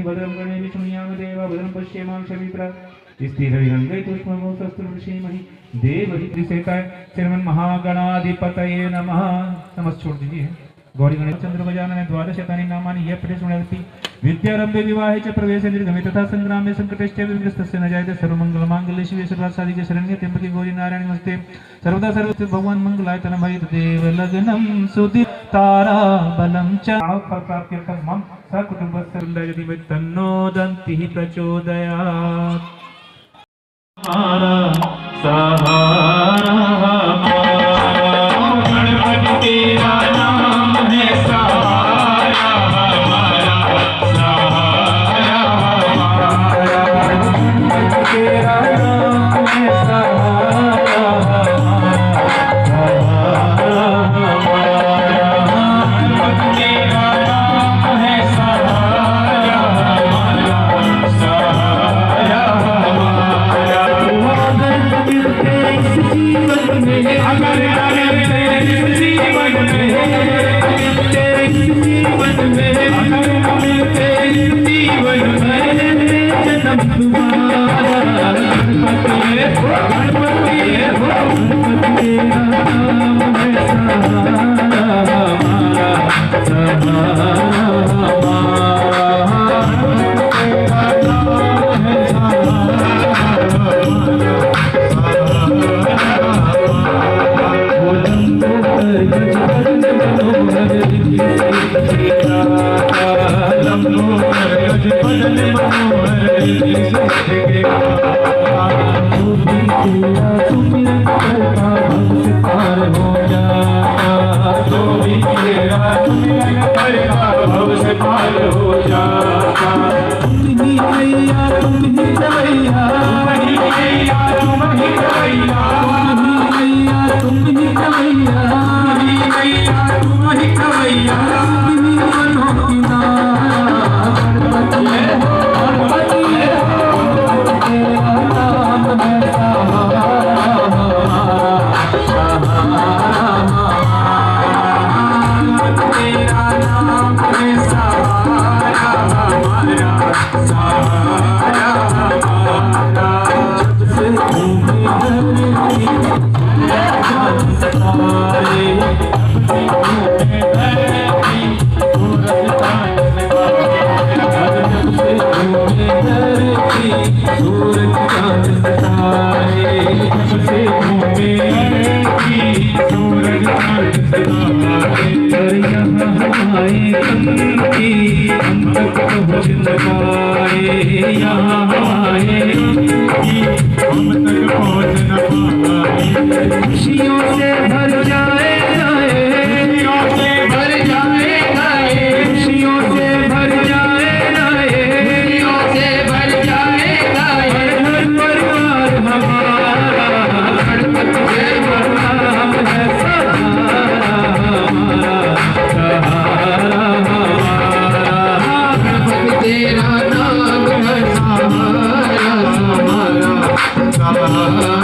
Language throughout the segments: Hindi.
भद्रं कर्णे विष्णुयामदेव भद्रं पश्येमाक्षमिप्रा स्थिरंगैतुष्मोसस्त्रमहि देवहि त्रिसेताय श्रीमन् महागणाधिपतये नमः। नमः छोड़ दीजिए। गौरी गणेश चंद्र गजानन द्वादशतानि नामानि यः पठेत् शृणोति विद्यारंभे विवाहे च प्रवेशे निर्गमे तथा संग्रामे संकटेश्च विघ्नस्तस्य न जायते सर्वमंगलमांगल्ये शिवे सर्वासाधिके शरण्ये त्र्यंबके गौरी नारायणी नमस्ते सर्वदा सर्वत्र भगवान् मंगलाय तनमहि तदेव लग्नं सुदि तारा बलं च फल प्राप्त्यर्थं मम सकुटुम्बस्य वृन्दाय तन्नो दन्तिः प्रचोदयात्। सहारा गणपति तेरा नाम है सहारा हमारा, सहारा हमारा गणपति तेरा नाम है सहारा हमारा, सहारा हमारा गणपति तेरा नाम है सहारा हमारा, सहारा हमारा। इस जीवन में अगर इस जीवन में इस जीवन में अगर इस जीवन में जन्म तुम्हारा गणपति गणपति गणपति नाम है सहारा हमारा, सहारा खुशियों से भर जाए खुशियों से भर जाए खुशियों से भर जाए खुशियों से भर जाए हर परिवार हमारा गणपति तेरा नाम है सहारा हमारा, सहारा हमारा गणपति तेरा नाम है सहारा हमारा, सहारा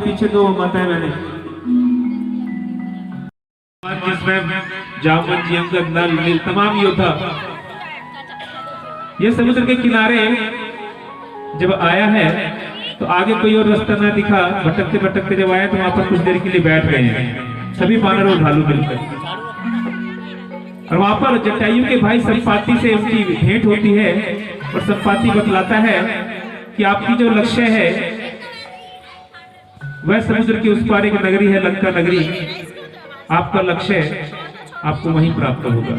पीछे 2 माताएं मैंने जिसमें जामवंत जी, अंगद, नल, नील तमाम योद्धा। ये समुद्र के किनारे जब आया है तो आगे कोई और रास्ता ना दिखा, भटकते भटकते जब आया तो वहां पर कुछ देर के लिए बैठ गए हैं सभी वानर और भालू मिलकर। और वहां पर जटायु के भाई संपाति से उसकी भेंट होती है और संपाति बतलाता है कि आपकी जो लक्ष्य है वह समुद्र के उस पार एक नगरी है, लंका नगरी। आपका लक्ष्य आपको वहीं प्राप्त होगा।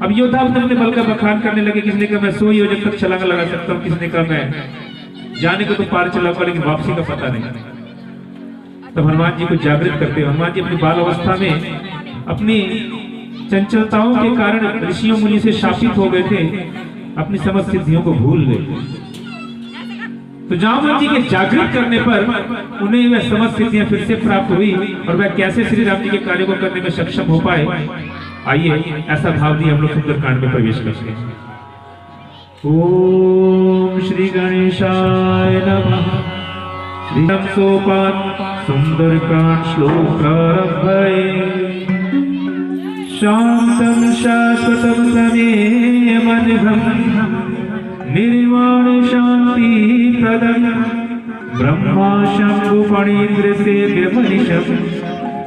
अब योद्धा अपने बल का बखान करने लगे। किसने कहा मैं 100 योजन तक छलांग लगा सकता हूँ, किसने कहा मैं जाने को तो पार चलाऊंगा लेकिन वापसी का पता नहीं। तब हनुमान जी को जागृत करते हुए, हनुमान जी अपनी बाल अवस्था में अपनी चंचलताओं के कारण ऋषियों मुनि से शापित हो गए थे, अपनी समस्त सिद्धियों को भूल गए। तो जामवंत जी के जागृत करने पर उन्हें वह समस्त सिद्धियां फिर से प्राप्त हुई और वह कैसे श्री राम जी के कार्य को करने में सक्षम हो पाए। आइए ऐसा भाव दिए हम लोग सुंदरकांड में प्रवेश करते हैं। ओम श्री गणेशाय नमः। श्री राम सोपान सुंदरकांड श्लोक प्रारंभ। शांतं शाश्वतं तमेमनिभं निर्वाण शांति प्रदं ब्रह्मा शंभु फणीन्द्र सेव्यमनिशं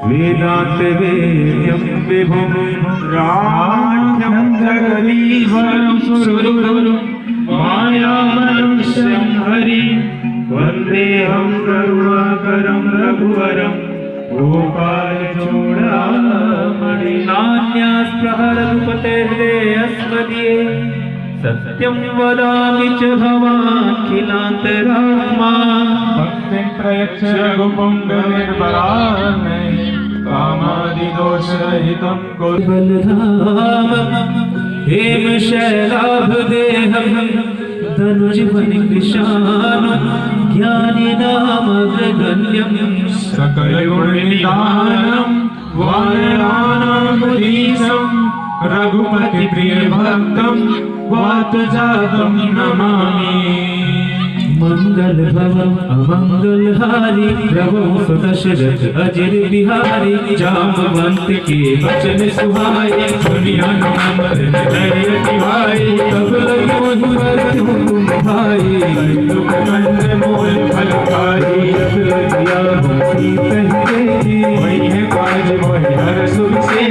वेदांत वेद्यं विभुं राढ्यं जगदीश्वरं सुरगुरुं मायामनुष्यं हरि वन्देऽहं करुणाकरं रघुवरं गोपालचूडामणि। नान्यास्प्रहरघुपतेर्दे अस्मदीये सत्यं वदामि च भवाखिलान्तरात्मा। भक्तिं प्रयच्छ रघुपुङ्गनिर्भरामे कामादिदोषरहितं कुरु। बलधामं हेमशैलाभदेहं धनुजीवनकृशानं ज्ञानिनामग्रगण्यं सकलगुणनिधानं वानराणामधीशं रघुपति प्रिय भक्तं वातजातं नमामि। मंगल भवन अमंगल हारी प्रभु सुदशरथ अजर बिहारी। जामवंत के वचन सुहाए दुनिया नमर धैर्य दिवाई। तब लगे पर तुम भाई दुख कंद मोल फलकारी। जब लगिया बसी कही वही है काज वही हर सुख से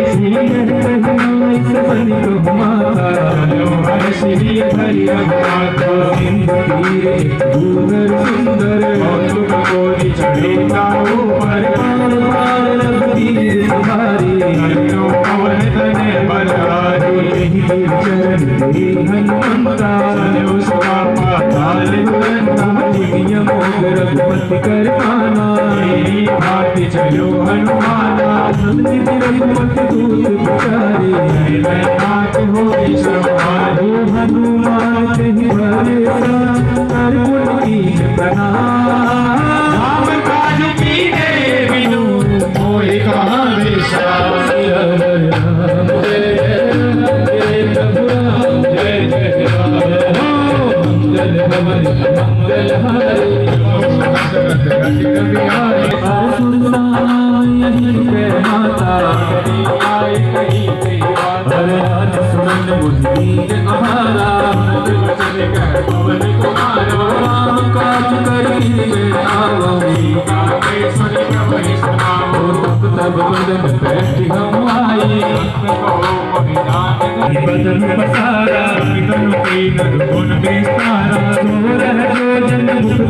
सबन को माता चलो हर श्री हरि माता। तीरे सुंदर सुंदर कौतुक कोटि चढ़े ताऊ पर तुम्हारी पवन तने बलहारी। चरण हनुमंता उसका पाताल रघुपति कर पाना। भाति चलो हनुमाना। रघुपति दूत पुकारे नाथ हो ओ हनुमान कहीं भरोसा कर गुण कीन प्रणाम। राम काज कीने बिनु मोहि कहाँ विश्राम। जय राम जय प्रभु राम जय जय राम। मंगल भवन मंगल हारी माता सुनन बुद्धि हमारा काज करी तब बदन बैठ हम आए। बदन पसारा गुण विस्तारा। जन मुख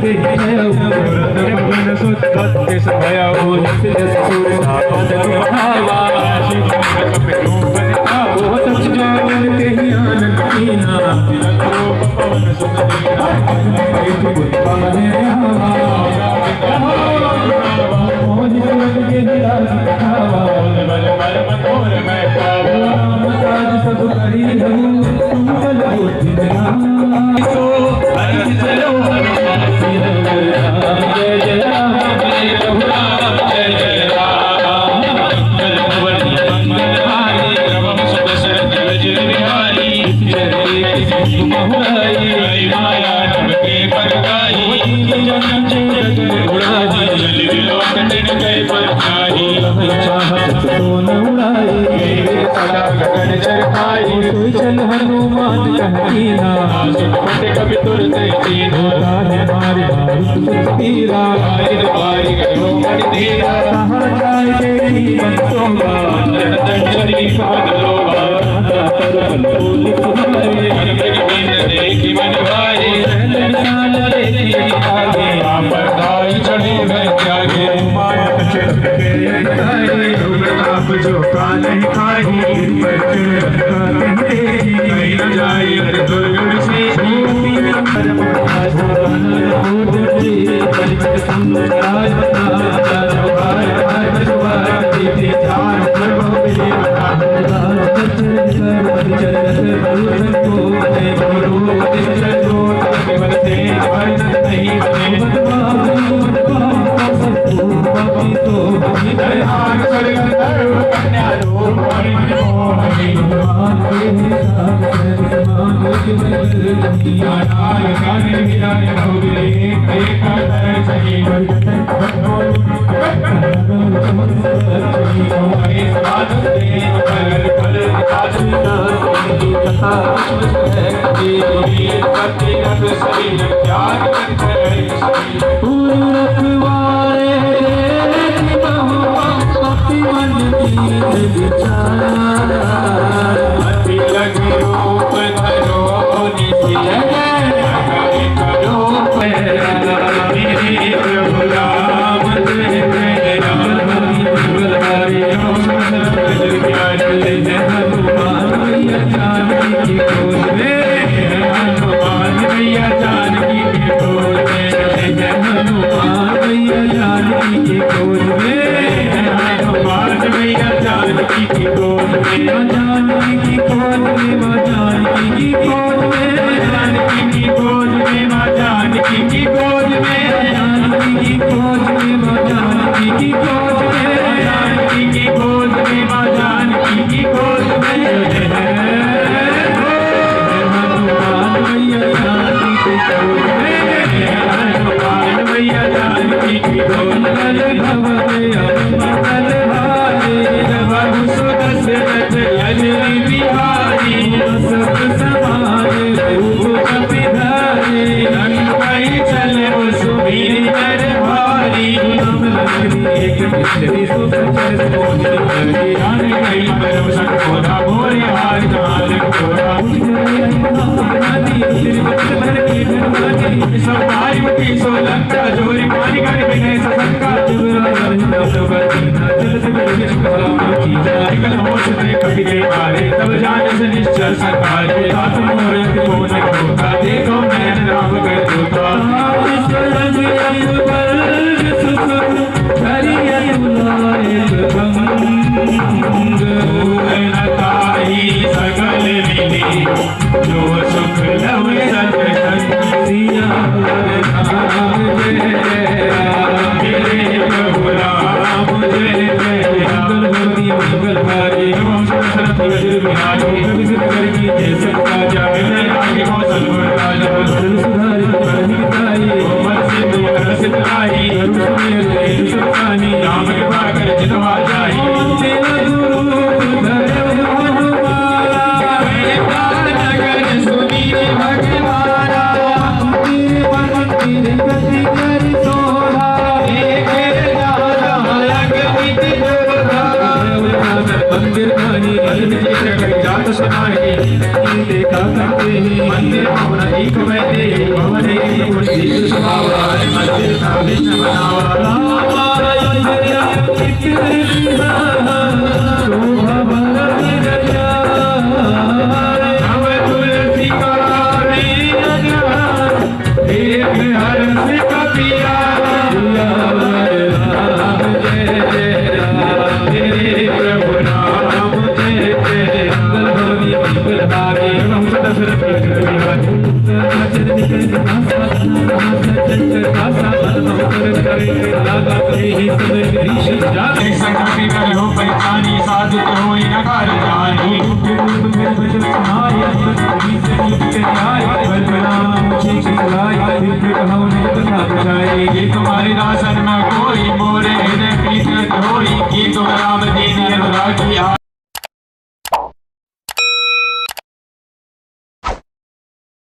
सब करी माया जाही चाहत तो न उड़ाई सदा गगन चरखाई तो चल हनुमान कहना सुनपट कभी तुरते चीनो है मारे मारुत पीरा बारी गयो मन धीरा कहाँ जाए तेरी बंसों का नर्तन शरीफ बदलोगा बोली तुम्हारे देखी मन भाई मिसाल देखी आगे आप दाई चढ़े मैं त्यागे आप जो का नहीं खाई कहीं न जाई दुर्गुण से कहा